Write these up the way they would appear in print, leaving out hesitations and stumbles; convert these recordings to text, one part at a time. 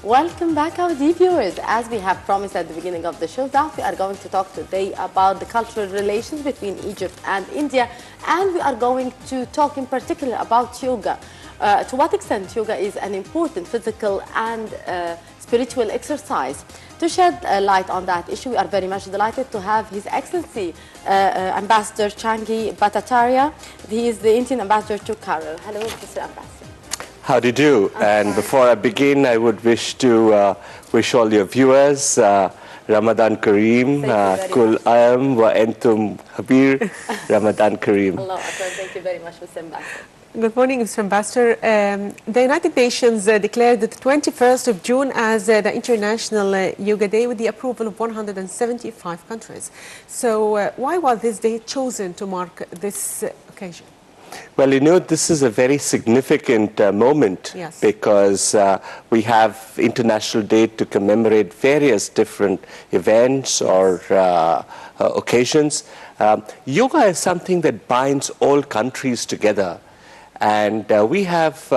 Welcome back, our dear viewers. As we have promised at the beginning of the show, that we are going to talk today about the cultural relations between Egypt and India, and we are going to talk in particular about yoga. To what extent yoga is an important physical and spiritual exercise. To shed light on that issue, we are very much delighted to have His Excellency Ambassador Bhattacharyya. He is the Indian ambassador to Cairo. Hello, Mr. Ambassador. How do you do? And before I begin, I would wish to wish all your viewers Ramadan Kareem, Kul Ayam wa Entum Habir, Ramadan Kareem. Allah, thank you very much, Mr. Ambassador. Good morning, Mr. Ambassador. The United Nations declared the 21st of June as the International Yoga Day with the approval of 175 countries. So why was this day chosen to mark this occasion? Well, you know, this is a very significant moment. Yes. Because we have International Day to commemorate various different events or occasions. Yoga is something that binds all countries together. And we have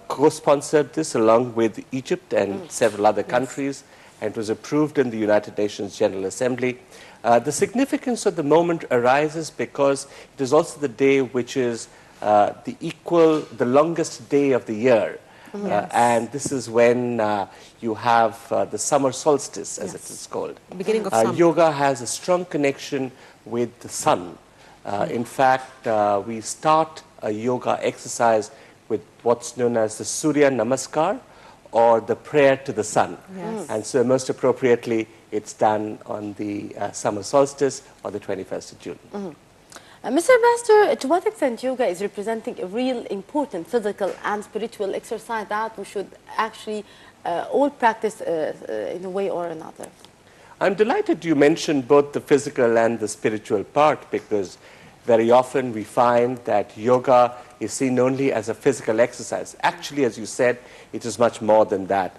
co-sponsored this along with Egypt and several other countries, and it was approved in the United Nations General Assembly. The significance of the moment arises because it is also the day which is the longest day of the year. Yes. And this is when you have the summer solstice, as it is called. Beginning of summer. Yoga has a strong connection with the sun. In fact, we start a yoga exercise with what's known as the Surya Namaskar, or the prayer to the sun. Yes. And so most appropriately, it's done on the summer solstice or the 21st of June. Mr. Ambassador, to what extent yoga is representing a real important physical and spiritual exercise that we should actually all practice in a way or another? I'm delighted you mentioned both the physical and the spiritual part, because very often we find that yoga is seen only as a physical exercise. Actually, as you said, it is much more than that.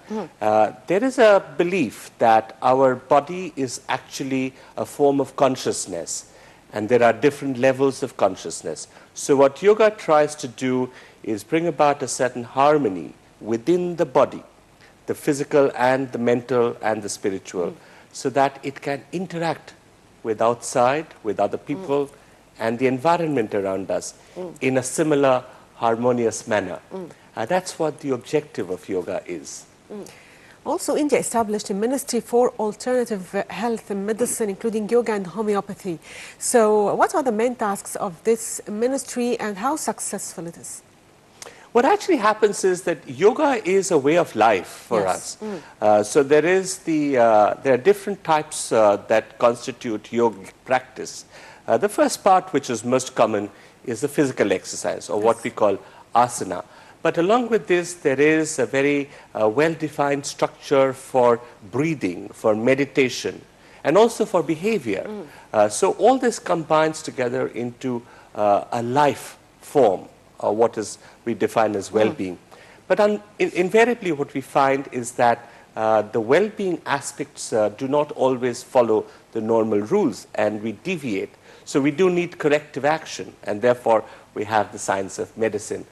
There is a belief that our body is actually a form of consciousness, and there are different levels of consciousness. So what yoga tries to do is bring about a certain harmony within the body, the physical and the mental and the spiritual, so that it can interact with outside, with other people, and the environment around us in a similar harmonious manner. That's what the objective of yoga is. Also, India established a ministry for alternative health and medicine, including yoga and homeopathy. So what are the main tasks of this ministry and how successful it is? What actually happens is that yoga is a way of life for us. So there are different types that constitute yogic practice. The first part, which is most common, is the physical exercise, or what we call asana. But along with this, there is a very well-defined structure for breathing, for meditation, and also for behavior. So all this combines together into a life form, or what is we define as well-being. But invariably what we find is that the well-being aspects do not always follow the normal rules, and we deviate. So we do need corrective action, and therefore we have the science of medicine.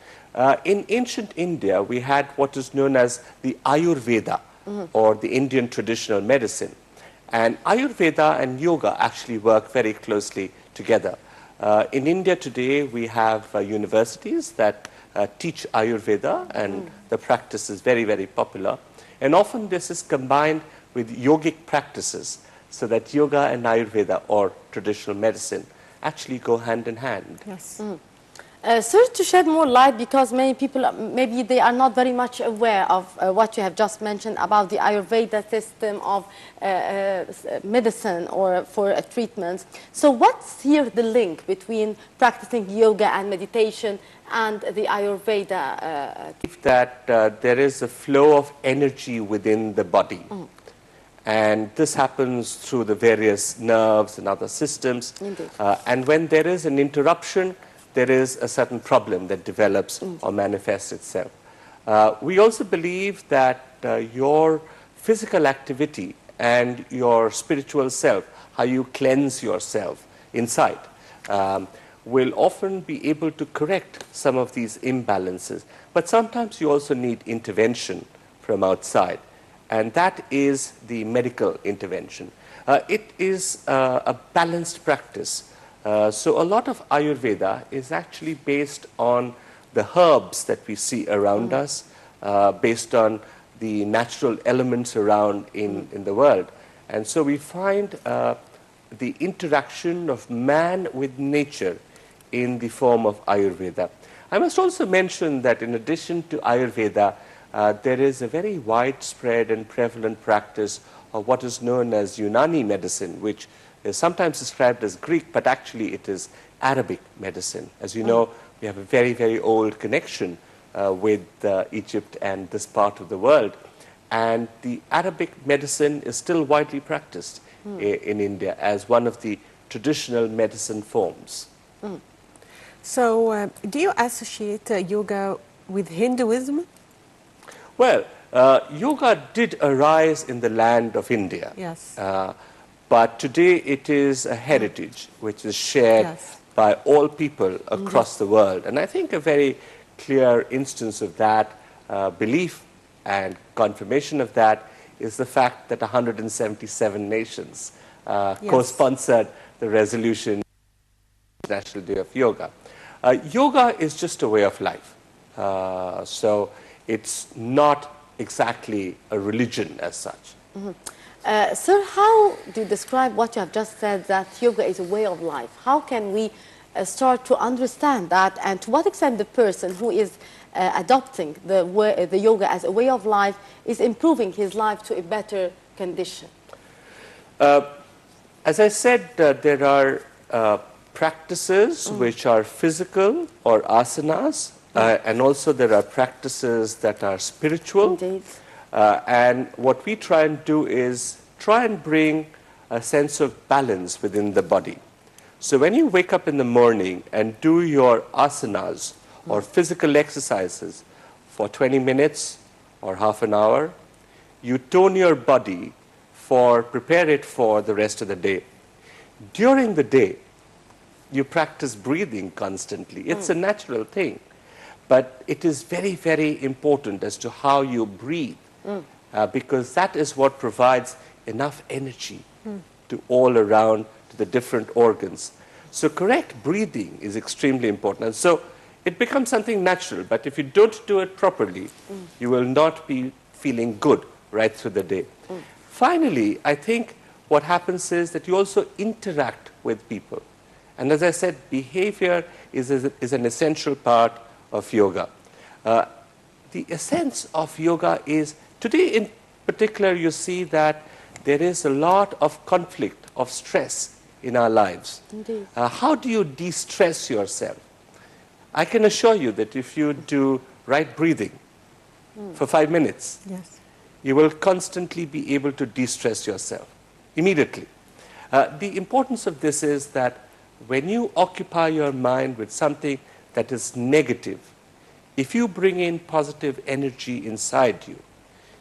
In ancient India, we had what is known as the Ayurveda, or the Indian traditional medicine. And Ayurveda and yoga actually work very closely together. In India today, we have universities that teach Ayurveda, and the practice is very, very popular. And often this is combined with yogic practices, so that yoga and Ayurveda, or traditional medicine, actually go hand in hand. Yes. Sir, to shed more light, because many people, maybe they are not very much aware of what you have just mentioned about the Ayurveda system of medicine or for treatments. So what's here the link between practicing yoga and meditation and the Ayurveda? That there is a flow of energy within the body. And this happens through the various nerves and other systems. And when there is an interruption, there is a certain problem that develops or manifests itself. We also believe that your physical activity and your spiritual self, how you cleanse yourself inside, will often be able to correct some of these imbalances. But sometimes you also need intervention from outside, and that is the medical intervention. It is a balanced practice. So a lot of Ayurveda is actually based on the herbs that we see around us, based on the natural elements around in the world. And so we find the interaction of man with nature in the form of Ayurveda. I must also mention that in addition to Ayurveda, there is a very widespread and prevalent practice of what is known as Unani medicine, which is sometimes described as Greek, but actually it is Arabic medicine. As you know, we have a very, very old connection with Egypt and this part of the world. And the Arabic medicine is still widely practiced in India as one of the traditional medicine forms. So, do you associate yoga with Hinduism? Well, yoga did arise in the land of India. Yes. But today it is a heritage which is shared by all people across the world. And I think a very clear instance of that belief and confirmation of that is the fact that 177 nations co-sponsored the resolution National Day of Yoga. Yoga is just a way of life. So it's not exactly a religion as such. Sir, how do you describe what you have just said, that yoga is a way of life? How can we start to understand that, and to what extent the person who is adopting the yoga as a way of life is improving his life to a better condition? As I said, there are practices which are physical or asanas, and also there are practices that are spiritual. Indeed. And what we try and do is try and bring a sense of balance within the body. So when you wake up in the morning and do your asanas or physical exercises for 20 minutes or half an hour, you tone your body prepare it for the rest of the day. During the day, you practice breathing constantly. It's a natural thing. But it is very, very important as to how you breathe, because that is what provides enough energy to all around, to the different organs. So correct breathing is extremely important. And so it becomes something natural. But if you don't do it properly, you will not be feeling good right through the day. Finally, I think what happens is that you also interact with people. And as I said, behavior is an essential part of yoga. The essence of yoga is, today in particular, you see that there is a lot of conflict, of stress in our lives. Indeed. How do you de-stress yourself? I can assure you that if you do right breathing for 5 minutes, you will constantly be able to de-stress yourself immediately. The importance of this is that when you occupy your mind with something that is negative, if you bring in positive energy inside you,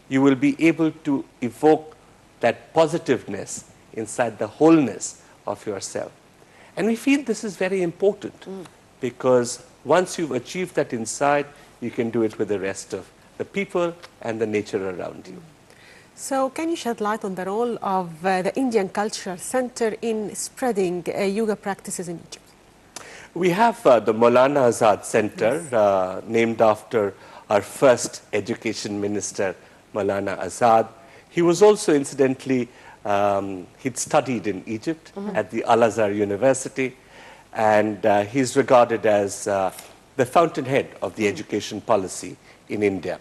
you will be able to evoke that positiveness inside the wholeness of yourself. And we feel this is very important because once you've achieved that inside, you can do it with the rest of the people and the nature around you. So can you shed light on the role of the Indian Cultural Center in spreading yoga practices in Egypt? We have the Maulana Azad Center, named after our first education minister, Maulana Azad. He was also, incidentally, he'd studied in Egypt at the Al-Azhar University, and he's regarded as the fountainhead of the education policy in India.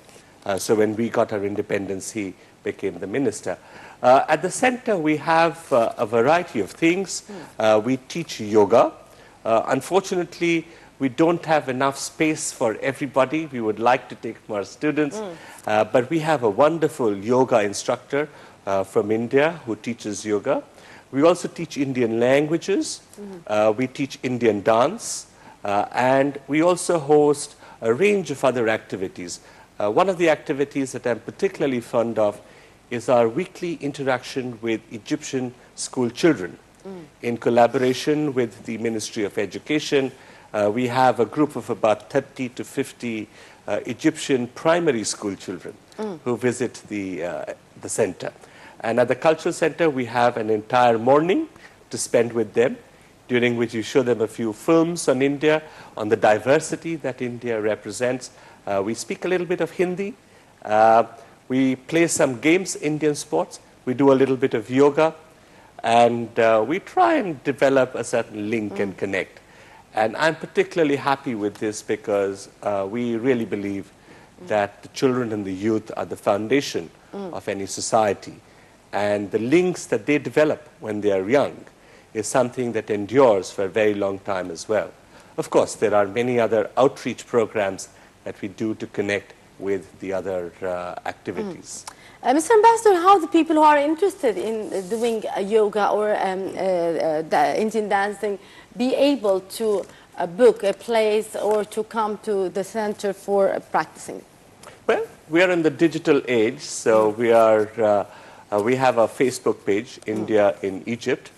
So when we got our independence, he became the minister. At the center, we have a variety of things. We teach yoga. Unfortunately, we don't have enough space for everybody. We would like to take more students. But we have a wonderful yoga instructor from India who teaches yoga. We also teach Indian languages. We teach Indian dance. And we also host a range of other activities. One of the activities that I'm particularly fond of is our weekly interaction with Egyptian school children. In collaboration with the Ministry of Education, we have a group of about 30 to 50 Egyptian primary school children who visit the center. And at the cultural center, we have an entire morning to spend with them, during which you show them a few films on India, on the diversity that India represents. We speak a little bit of Hindi. We play some games, Indian sports. We do a little bit of yoga. And we try and develop a certain link and connect. And I'm particularly happy with this because we really believe that the children and the youth are the foundation of any society. And the links that they develop when they are young is something that endures for a very long time as well. Of course, there are many other outreach programs that we do to connect with the other activities. Mr. Ambassador, how the people who are interested in doing yoga or the Indian dancing be able to book a place or to come to the center for practicing? Well, we are in the digital age, so we have a Facebook page, India in Egypt,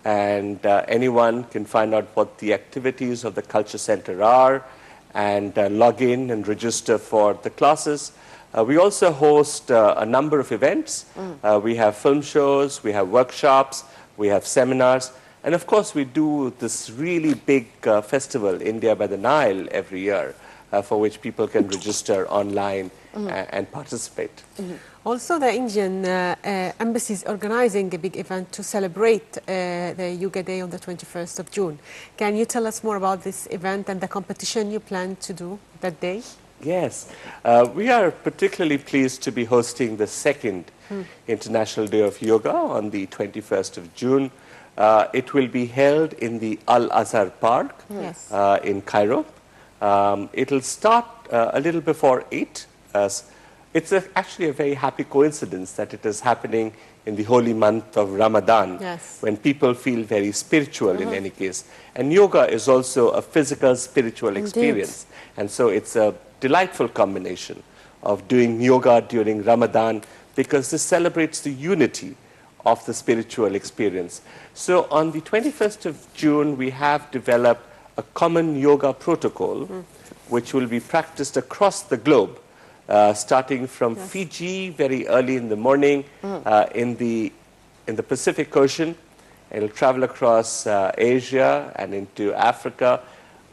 and anyone can find out what the activities of the Culture Center are and log in and register for the classes. We also host a number of events. We have film shows, we have workshops, we have seminars, and of course we do this really big festival, India by the Nile, every year, for which people can register online and participate. Also, the Indian embassy is organizing a big event to celebrate the Yoga Day on the 21st of June. Can you tell us more about this event and the competition you plan to do that day? Yes, we are particularly pleased to be hosting the second International Day of Yoga on the 21st of June. It will be held in the Al-Azhar Park in Cairo. It will start a little before 8. It's actually a very happy coincidence that it is happening in the holy month of Ramadan, when people feel very spiritual in any case. And yoga is also a physical, spiritual experience. And so it's a delightful combination of doing yoga during Ramadan, because this celebrates the unity of the spiritual experience. So on the 21st of June, we have developed a common yoga protocol, which will be practiced across the globe, starting from Fiji very early in the morning in the Pacific Ocean. It'll travel across Asia and into Africa.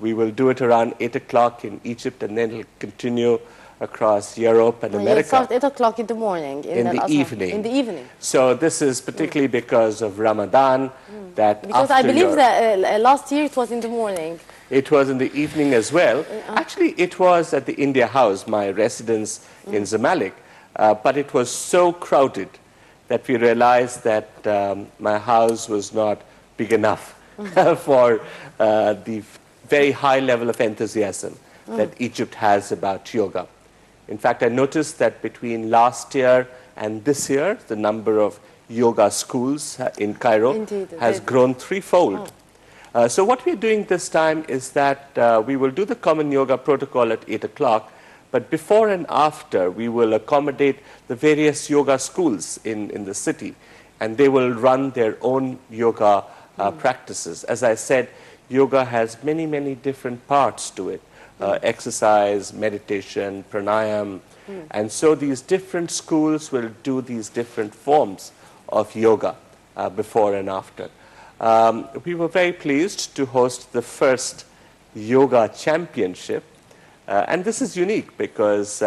We will do it around 8 o'clock in Egypt, and then it'll continue across Europe and America. It starts 8 o'clock in the morning. In the evening. In the evening. So this is particularly because of Ramadan. Because I believe that last year it was in the morning. It was in the evening as well. Actually, it was at the India House, my residence in Zamalek, but it was so crowded that we realized that my house was not big enough for the very high level of enthusiasm that Egypt has about yoga. In fact, I noticed that between last year and this year, the number of yoga schools in Cairo has grown threefold. So what we're doing this time is that we will do the common yoga protocol at 8 o'clock, but before and after, we will accommodate the various yoga schools in the city, and they will run their own yoga practices. As I said, yoga has many, many different parts to it. Exercise, meditation, pranayam. And so these different schools will do these different forms of yoga before and after. We were very pleased to host the first yoga championship. And this is unique because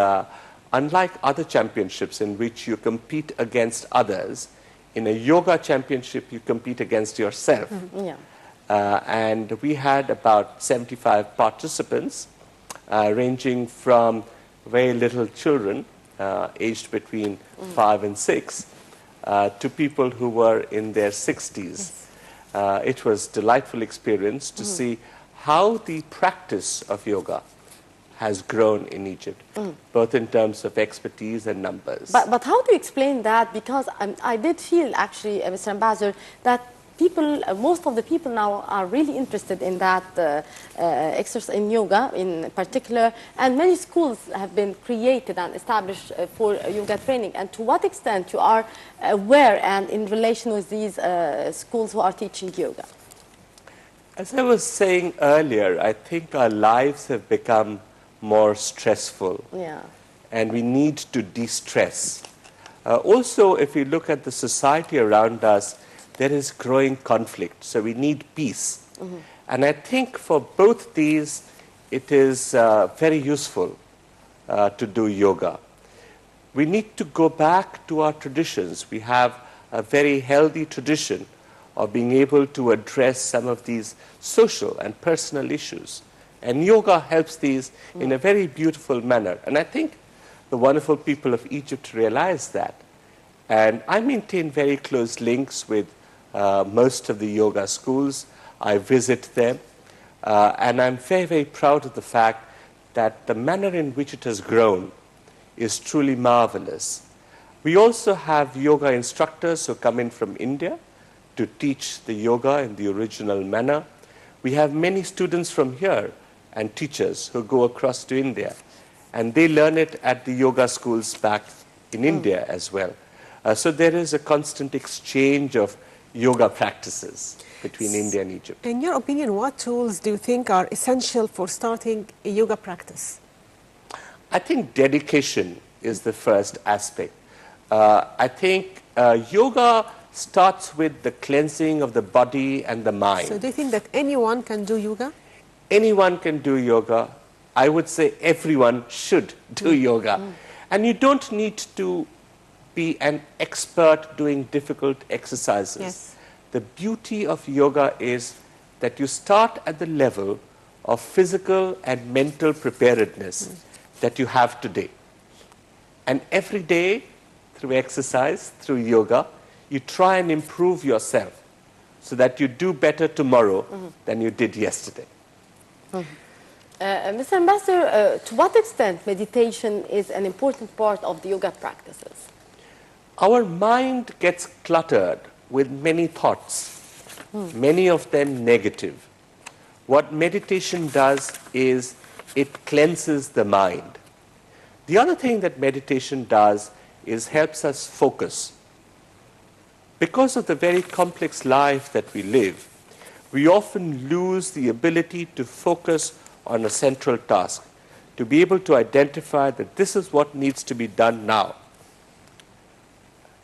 unlike other championships in which you compete against others, in a yoga championship you compete against yourself. And we had about 75 participants, ranging from very little children, aged between 5 and 6, to people who were in their 60s. It was a delightful experience to see how the practice of yoga has grown in Egypt, both in terms of expertise and numbers. But how do you explain that? Because I did feel, actually, Mr. Ambassador, that people, most of the people now are really interested in that exercise, in yoga in particular, and many schools have been created and established for yoga training. And to what extent you are aware and in relation with these schools who are teaching yoga? As I was saying earlier, I think our lives have become more stressful. and we need to de-stress. Also, if we look at the society around us, there is growing conflict, so we need peace. And I think for both these, it is very useful to do yoga. We need to go back to our traditions. We have a very healthy tradition of being able to address some of these social and personal issues. And yoga helps these in a very beautiful manner. And I think the wonderful people of Egypt realize that. And I maintain very close links with most of the yoga schools. I visit them. And I'm very, very proud of the fact that the manner in which it has grown is truly marvelous. We also have yoga instructors who come in from India to teach the yoga in the original manner. We have many students from here and teachers who go across to India, and they learn it at the yoga schools back in India as well. So there is a constant exchange of yoga practices between India and Egypt. In your opinion, what tools do you think are essential for starting a yoga practice? I think dedication is the first aspect. I think yoga starts with the cleansing of the body and the mind. So do you think that anyone can do yoga? Anyone can do yoga. I would say everyone should do yoga. And you don't need to be an expert doing difficult exercises. Yes. The beauty of yoga is that you start at the level of physical and mental preparedness that you have today. And every day, through exercise, through yoga, you try and improve yourself so that you do better tomorrow than you did yesterday. Mr. Ambassador, to what extent meditation is an important part of the yoga practices? Our mind gets cluttered with many thoughts, many of them negative. What meditation does is it cleanses the mind. The other thing that meditation does is helps us focus. Because of the very complex life that we live, we often lose the ability to focus on a central task, to be able to identify that this is what needs to be done now.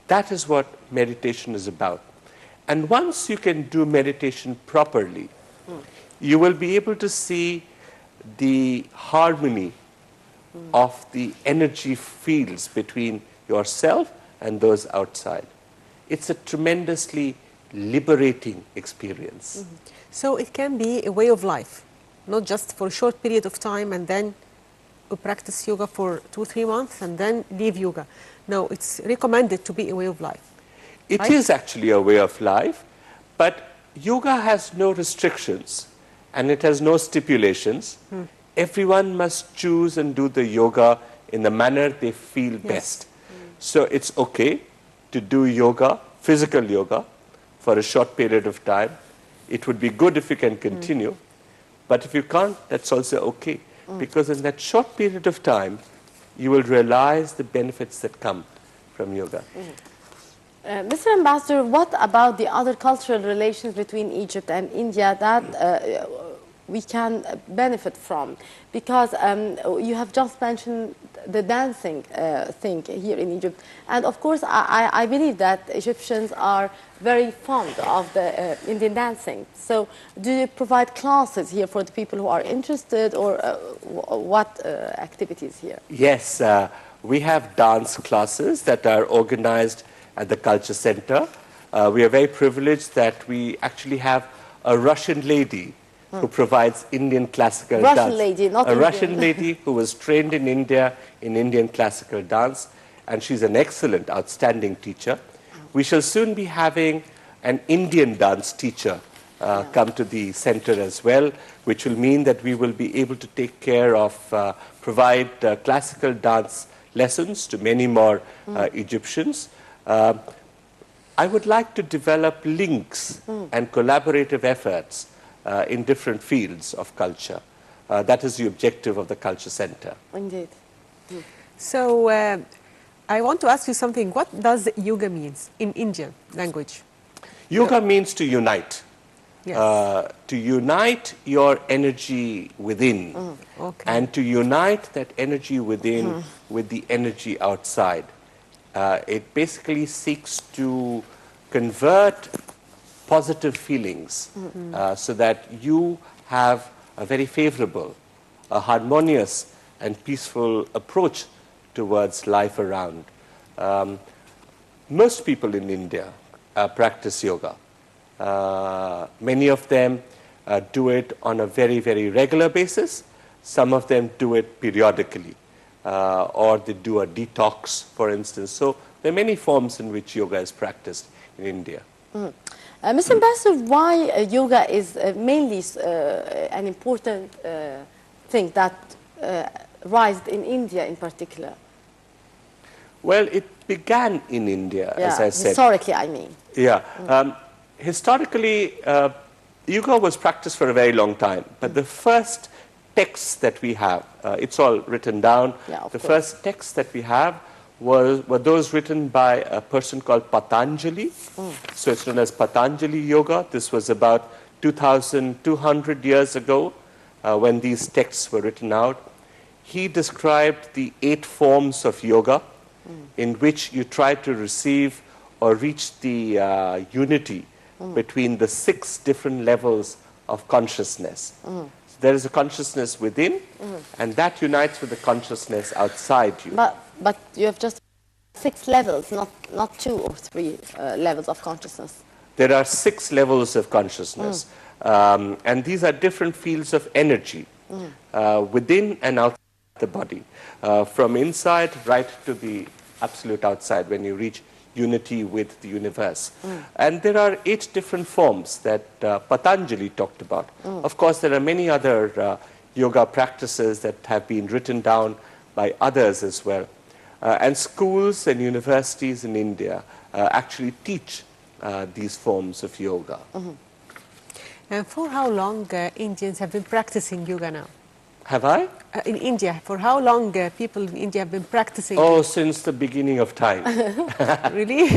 That is what meditation is about. And once you can do meditation properly, you will be able to see the harmony of the energy fields between yourself and those outside. It's a tremendously liberating experience. So it can be a way of life, not just for a short period of time and then you practice yoga for 2-3 months and then leave yoga. No, it's recommended to be a way of life. It right? is actually a way of life, but yoga has no restrictions and it has no stipulations. Everyone must choose and do the yoga in the manner they feel best. So it's okay to do yoga, physical yoga, for a short period of time. It would be good if you can continue, but if you can't, that's also okay. Because in that short period of time, you will realize the benefits that come from yoga. Mr. Ambassador, what about the other cultural relations between Egypt and India that we can benefit from? Because you have just mentioned the dancing thing here in Egypt. And of course, I believe that Egyptians are very fond of the Indian dancing. So do you provide classes here for the people who are interested, or what activities here? Yes, we have dance classes that are organized at the Culture Center. We are very privileged that we actually have a Russian lady who provides Indian classical dance. Russian lady, not Indian. Russian lady who was trained in India in Indian classical dance, and she's an excellent, outstanding teacher. We shall soon be having an Indian dance teacher come to the center as well, which will mean that we will be able to take care of, provide classical dance lessons to many more Egyptians. I would like to develop links and collaborative efforts in different fields of culture. That is the objective of the Culture Center. Indeed. So I want to ask you something. What does yoga mean in Indian language? Yoga means to unite. to unite your energy within and to unite that energy within with the energy outside. It basically seeks to convert positive feelings so that you have a very favorable, a harmonious and peaceful approach towards life around. Most people in India practice yoga. Many of them do it on a very, very regular basis. Some of them do it periodically, or they do a detox, for instance. So there are many forms in which yoga is practiced in India. Mr. Ambassador, why yoga is mainly an important thing that rised in India in particular? Well, it began in India, as I said. Historically, I mean. Yeah. Historically, yoga was practiced for a very long time, but the first texts that we have, it's all written down. The first texts that we have were those written by a person called Patanjali. So it's known as Patanjali Yoga. This was about 2,200 years ago when these texts were written out. He described the 8 forms of yoga in which you try to receive or reach the unity between the 6 different levels of consciousness. So there is a consciousness within, and that unites with the consciousness outside you. But you have just 6 levels, not 2 or 3 levels of consciousness. There are 6 levels of consciousness, and these are different fields of energy within and outside the body, from inside right to the absolute outside when you reach unity with the universe. And there are 8 different forms that Patanjali talked about. Of course, there are many other yoga practices that have been written down by others as well. And schools and universities in India actually teach these forms of yoga. And for how long Indians have been practicing yoga now? Have I? In India, for how long people in India have been practicing? Oh, since the beginning of time. Really?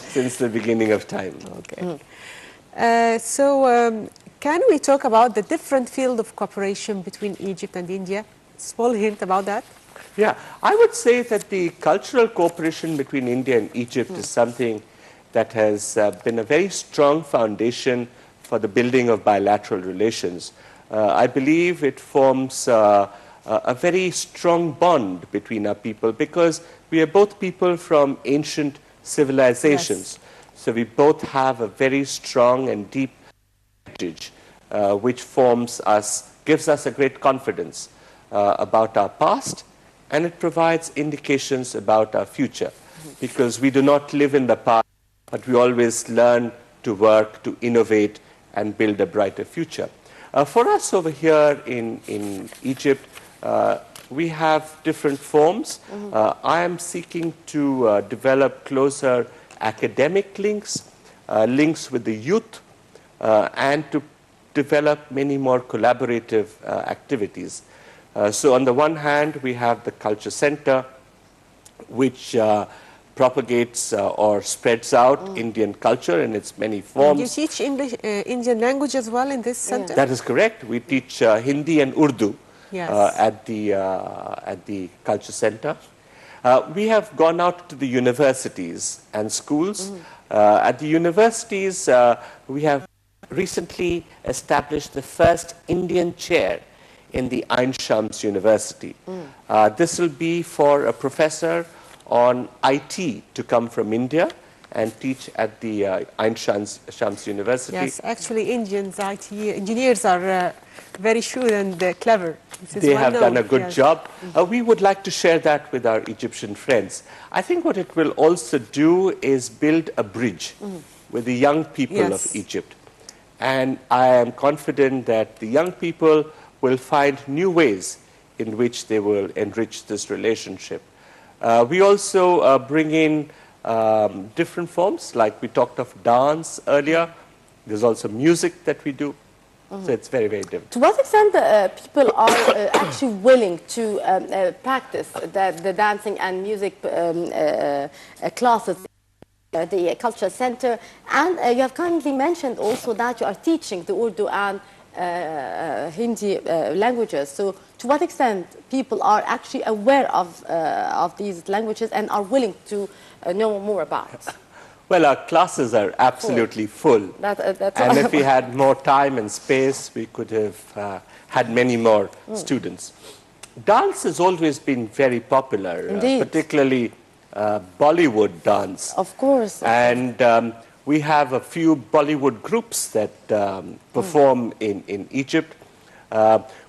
Since the beginning of time. Okay. So can we talk about the different field of cooperation between Egypt and India? Small hint about that? Yeah, I would say that the cultural cooperation between India and Egypt is something that has been a very strong foundation for the building of bilateral relations. I believe it forms a very strong bond between our people because we are both people from ancient civilizations. So we both have a very strong and deep heritage which forms us, gives us a great confidence about our past, and it provides indications about our future because we do not live in the past, but we always learn to work, to innovate, and build a brighter future. For us over here in Egypt, we have different forms. I am seeking to develop closer academic links, links with the youth, and to develop many more collaborative activities. So on the one hand, we have the Culture Center, which propagates or spreads out Indian culture in its many forms. You teach English, Indian language as well in this center? That is correct. We teach Hindi and Urdu at the Culture Center. We have gone out to the universities and schools. At the universities, we have recently established the first Indian chair in the Ain Shams University. This will be for a professor on IT to come from India and teach at the Ain Shams University. Yes, actually Indians, IT engineers are very shrewd and clever. They have done a good job. We would like to share that with our Egyptian friends. I think what it will also do is build a bridge with the young people of Egypt. And I am confident that the young people will find new ways in which they will enrich this relationship. We also bring in different forms, like we talked of dance earlier. There's also music that we do. So it's very, very different. To what extent people are actually willing to practice the dancing and music classes the Cultural Center, and you have kindly mentioned also that you are teaching the Urdu and Hindi languages. So to what extent people are actually aware of these languages and are willing to know more about? Well, our classes are absolutely full. And if we had more time and space, we could have had many more students. Dance has always been very popular, particularly Bollywood dance. Of course. And we have a few Bollywood groups that perform in Egypt.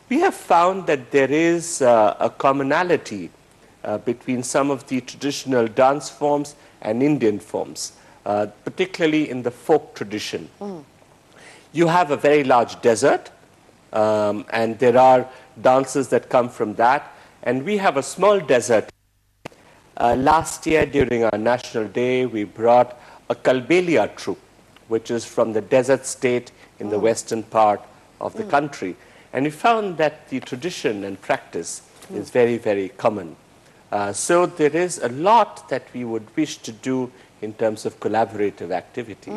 We have found that there is a commonality between some of the traditional dance forms and Indian forms, particularly in the folk tradition. You have a very large desert, and there are dances that come from that. And we have a small desert. Last year, during our National Day, we brought a Kalbelia troupe, which is from the desert state in the western part of the country. And we found that the tradition and practice is very, very common. So there is a lot that we would wish to do in terms of collaborative activity.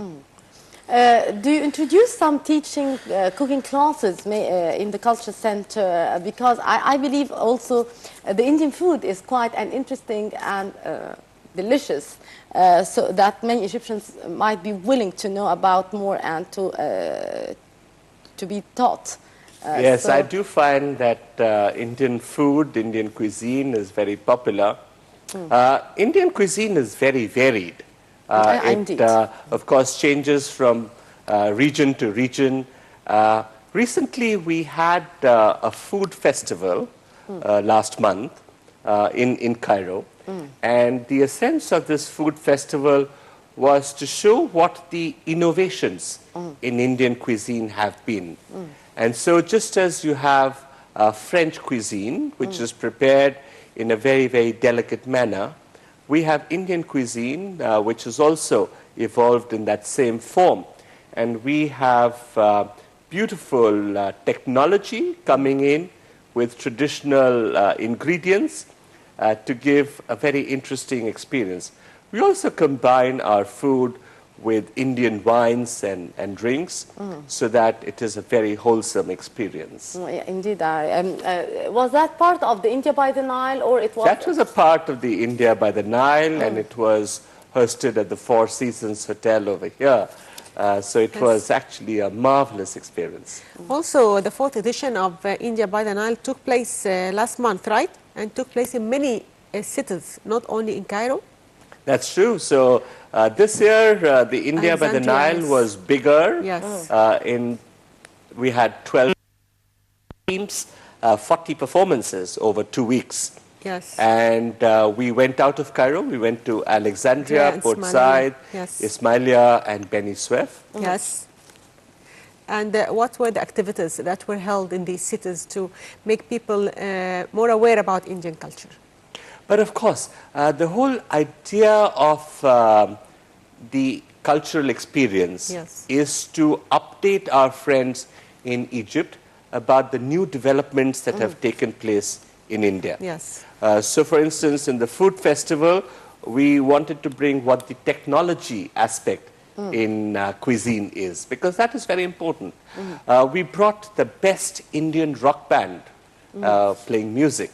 Do you introduce some teaching cooking classes in the Culture Center? Because I believe also the Indian food is quite an interesting and delicious, so that many Egyptians might be willing to know about more and to be taught. Yes, I do find that Indian food, Indian cuisine is very popular. Indian cuisine is very varied. It, of course, changes from region to region. Recently, we had a food festival last month in Cairo. And the essence of this food festival was to show what the innovations in Indian cuisine have been. And so just as you have French cuisine, which is prepared in a very, very delicate manner, we have Indian cuisine, which has also evolved in that same form. And we have beautiful technology coming in with traditional ingredients to give a very interesting experience. We also combine our food with Indian wines and drinks so that it is a very wholesome experience. Yeah, indeed. Was that part of the India by the Nile, or it was? That was a part of the India by the Nile, and it was hosted at the Four Seasons Hotel over here. So it was actually a marvelous experience. Also, the fourth edition of India by the Nile took place last month, right? And took place in many cities, not only in Cairo. That's true. So this year, the India by the Nile was bigger. Yes. We had 12 teams, 40 performances over 2 weeks. Yes. And we went out of Cairo. We went to Alexandria, Port Said, Ismailia, and Beni Suef. Yes. And what were the activities that were held in these cities to make people more aware about Indian culture? But of course, the whole idea of the cultural experience is to update our friends in Egypt about the new developments that have taken place in India. Yes. So for instance, in the food festival, we wanted to bring what the technology aspect in cuisine is, because that is very important. We brought the best Indian rock band playing music.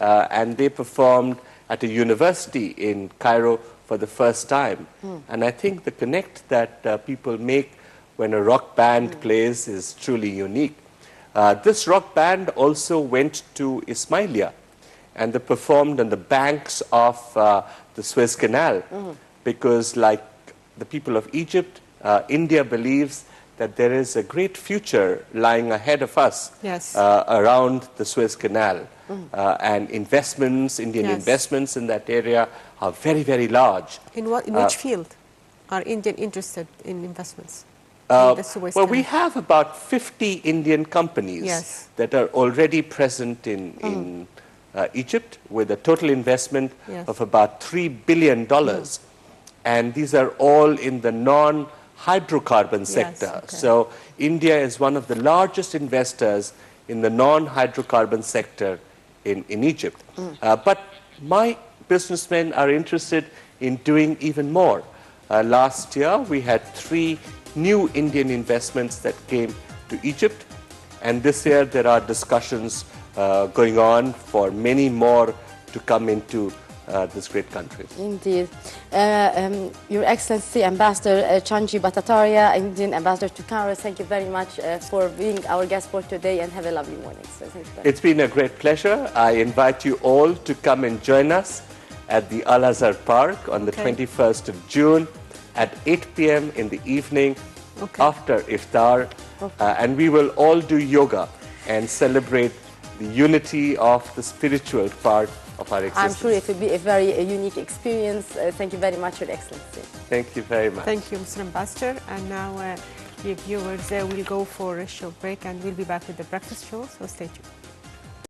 And they performed at a university in Cairo for the first time. And I think the connect that people make when a rock band plays is truly unique. This rock band also went to Ismailia, and they performed on the banks of the Suez Canal, because like the people of Egypt, India believes that there is a great future lying ahead of us around the Suez Canal. And investments, Indian investments in that area are very, very large. In which field are Indian interested in investments? Well, we have about 50 Indian companies that are already present in Egypt with a total investment of about $3 billion. And these are all in the non-hydrocarbon sector. So India is one of the largest investors in the non-hydrocarbon sector in Egypt. But my businessmen are interested in doing even more. Last year, we had 3 new Indian investments that came to Egypt. And this year, there are discussions going on for many more to come into this great country. Indeed. Your Excellency, Ambassador Chanji Bhattacharyya, Indian Ambassador to Cairo, thank you very much for being our guest for today, and have a lovely morning. So thank you very much. It's been a great pleasure. I invite you all to come and join us at the Al-Azhar Park on the 21st of June at 8 p.m. in the evening after iftar. And we will all do yoga and celebrate the unity of the spiritual part of our existence. I'm sure it will be a very unique experience. Thank you very much, Your Excellency. Thank you very much. Thank you, Mr. Ambassador. And now, dear viewers, we'll go for a short break and we'll be back with the breakfast show, so stay tuned.